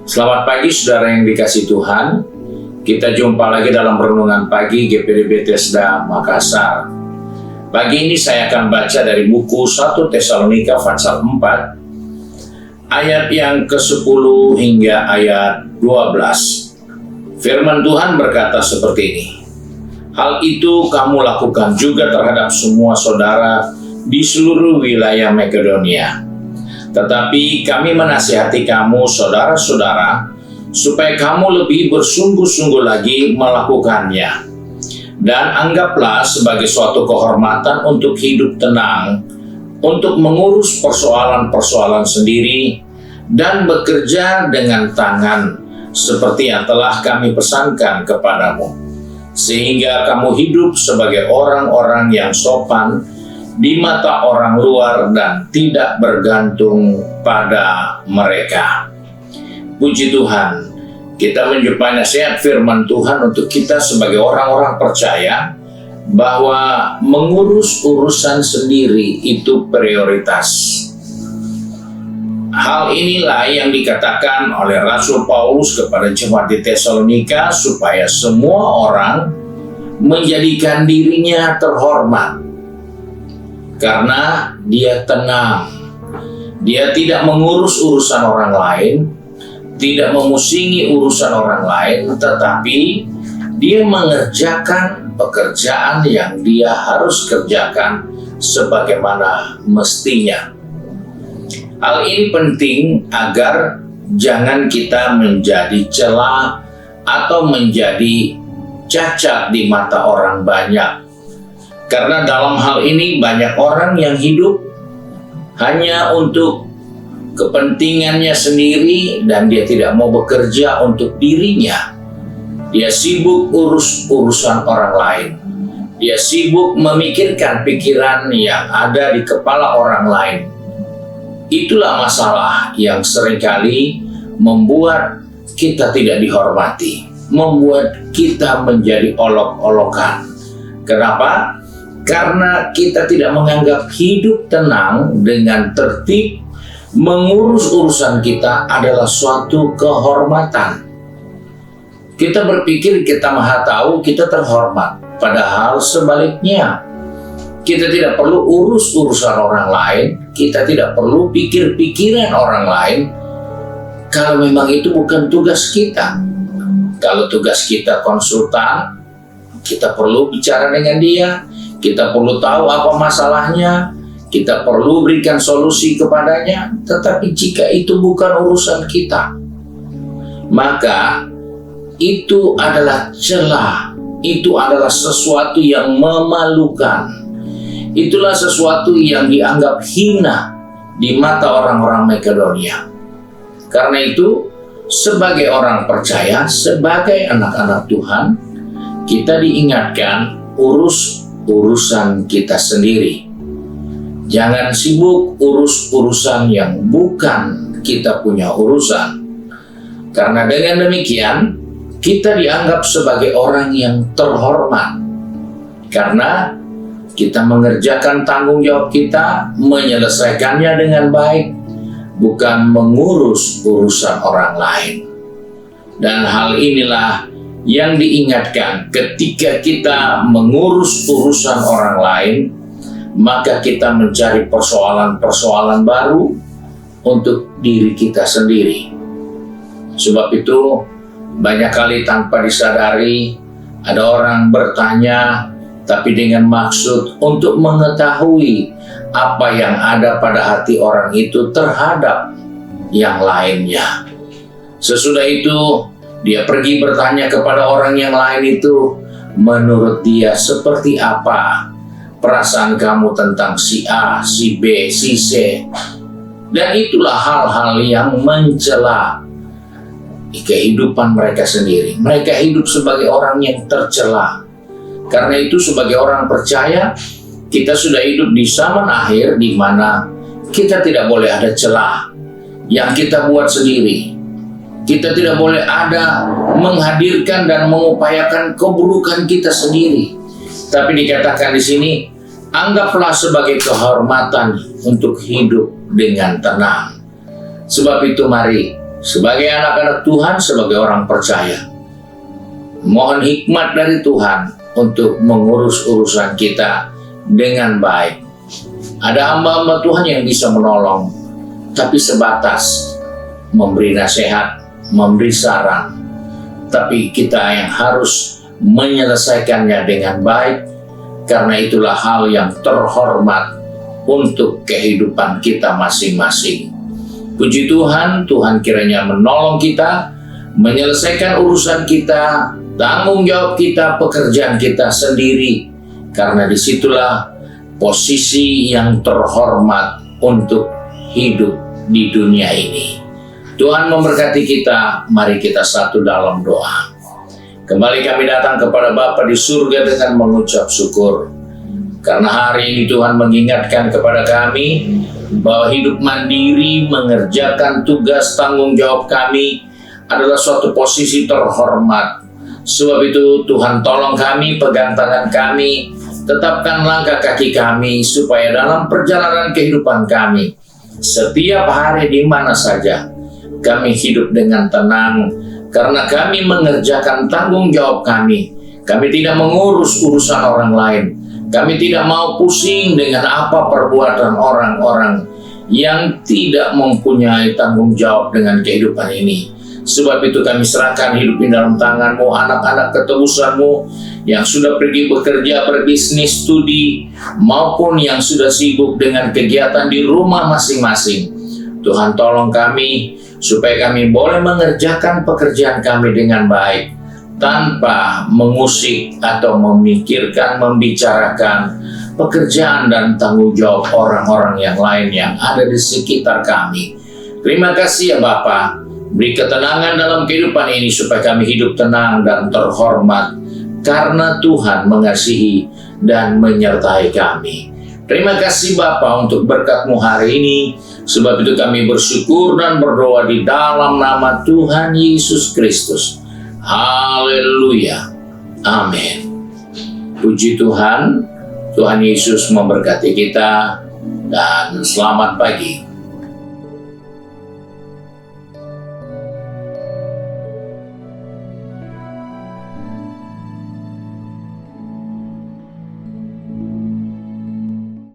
Selamat pagi saudara yang dikasihi Tuhan. Kita jumpa lagi dalam renungan pagi GPD Bethesda Makassar. Pagi ini saya akan baca dari buku 1 Tesalonika pasal 4 ayat yang ke-10 hingga ayat 12. Firman Tuhan berkata seperti ini. Hal itu kamu lakukan juga terhadap semua saudara di seluruh wilayah Makedonia. Tetapi kami menasihati kamu, saudara-saudara, supaya kamu lebih bersungguh-sungguh lagi melakukannya. Dan anggaplah sebagai suatu kehormatan untuk hidup tenang, untuk mengurus persoalan-persoalan sendiri, dan bekerja dengan tangan, seperti yang telah kami pesankan kepadamu. Sehingga kamu hidup sebagai orang-orang yang sopan, di mata orang luar dan tidak bergantung pada mereka. Puji Tuhan, kita menjumpai nasihat firman Tuhan untuk kita sebagai orang-orang percaya bahwa mengurus urusan sendiri itu prioritas. Hal inilah yang dikatakan oleh Rasul Paulus kepada jemaat di Tesalonika supaya semua orang menjadikan dirinya terhormat. Karena dia tenang, dia tidak mengurus urusan orang lain, tidak memusingi urusan orang lain, tetapi dia mengerjakan pekerjaan yang dia harus kerjakan sebagaimana mestinya. Hal ini penting agar jangan kita menjadi celah atau menjadi cacat di mata orang banyak. Karena dalam hal ini banyak orang yang hidup hanya untuk kepentingannya sendiri dan dia tidak mau bekerja untuk dirinya. Dia sibuk urus urusan orang lain. Dia sibuk memikirkan pikiran yang ada di kepala orang lain. Itulah masalah yang seringkali membuat kita tidak dihormati, membuat kita menjadi olok-olokan. Kenapa? Karena kita tidak menganggap hidup tenang dengan tertib, mengurus urusan kita adalah suatu kehormatan. Kita berpikir kita maha tahu, kita terhormat. Padahal sebaliknya, kita tidak perlu urus urusan orang lain, kita tidak perlu pikir-pikiran orang lain, kalau memang itu bukan tugas kita. Kalau tugas kita konsultan, kita perlu bicara dengan dia, kita perlu tahu apa masalahnya, kita perlu berikan solusi kepadanya. Tetapi jika itu bukan urusan kita, maka itu adalah celah, itu adalah sesuatu yang memalukan, itulah sesuatu yang dianggap hina di mata orang-orang Makedonia. Karena itu, sebagai orang percaya, sebagai anak-anak Tuhan, kita diingatkan urus urusan kita sendiri. Jangan sibuk urus urusan yang bukan kita punya urusan. Karena dengan demikian, kita dianggap sebagai orang yang terhormat. Karena kita mengerjakan tanggung jawab kita, menyelesaikannya dengan baik, bukan mengurus urusan orang lain. Dan hal inilah yang diingatkan ketika kita mengurus urusan orang lain, maka kita mencari persoalan-persoalan baru untuk diri kita sendiri. Sebab itu, banyak kali tanpa disadari, ada orang bertanya, tapi dengan maksud untuk mengetahui apa yang ada pada hati orang itu terhadap yang lainnya. Sesudah itu, dia pergi bertanya kepada orang yang lain itu, menurut dia seperti apa perasaan kamu tentang si A, si B, si C. Dan itulah hal-hal yang mencela kehidupan mereka sendiri. Mereka hidup sebagai orang yang tercela. Karena itu sebagai orang percaya, kita sudah hidup di zaman akhir di mana kita tidak boleh ada celah yang kita buat sendiri. Kita tidak boleh ada menghadirkan dan mengupayakan keburukan kita sendiri. Tapi dikatakan di sini, anggaplah sebagai kehormatan untuk hidup dengan tenang. Sebab itu mari sebagai anak-anak Tuhan, sebagai orang percaya, mohon hikmat dari Tuhan untuk mengurus urusan kita dengan baik. Ada hamba-hamba Tuhan yang bisa menolong, tapi sebatas memberi nasihat, memberi saran. Tapi kita yang harus menyelesaikannya dengan baik, karena itulah hal yang terhormat untuk kehidupan kita masing-masing. Puji Tuhan, Tuhan kiranya menolong kita, menyelesaikan urusan kita, tanggung jawab kita, pekerjaan kita sendiri. Karena disitulah posisi yang terhormat untuk hidup di dunia ini. Tuhan memberkati kita, mari kita satu dalam doa. Kembali kami datang kepada Bapa di surga dengan mengucap syukur. Karena hari ini Tuhan mengingatkan kepada kami bahwa hidup mandiri, mengerjakan tugas tanggung jawab kami adalah suatu posisi terhormat. Sebab itu Tuhan tolong kami, pegang tangan kami, tetapkan langkah kaki kami, supaya dalam perjalanan kehidupan kami, setiap hari di mana saja, kami hidup dengan tenang, karena kami mengerjakan tanggung jawab kami. Kami tidak mengurus urusan orang lain. Kami tidak mau pusing dengan apa perbuatan orang-orang yang tidak mempunyai tanggung jawab dengan kehidupan ini. Sebab itu kami serahkan hidup di dalam tangan-Mu, anak-anak ketebusan-Mu yang sudah pergi bekerja, berbisnis, studi, maupun yang sudah sibuk dengan kegiatan di rumah masing-masing. Tuhan tolong kami, supaya kami boleh mengerjakan pekerjaan kami dengan baik, tanpa mengusik atau memikirkan, membicarakan pekerjaan dan tanggung jawab orang-orang yang lain yang ada di sekitar kami. Terima kasih ya Bapa. Beri ketenangan dalam kehidupan ini supaya kami hidup tenang dan terhormat, karena Tuhan mengasihi dan menyertai kami. Terima kasih Bapa untuk berkat-Mu hari ini. Sebab itu kami bersyukur dan berdoa di dalam nama Tuhan Yesus Kristus. Haleluya. Amin. Puji Tuhan. Tuhan Yesus memberkati kita dan selamat pagi.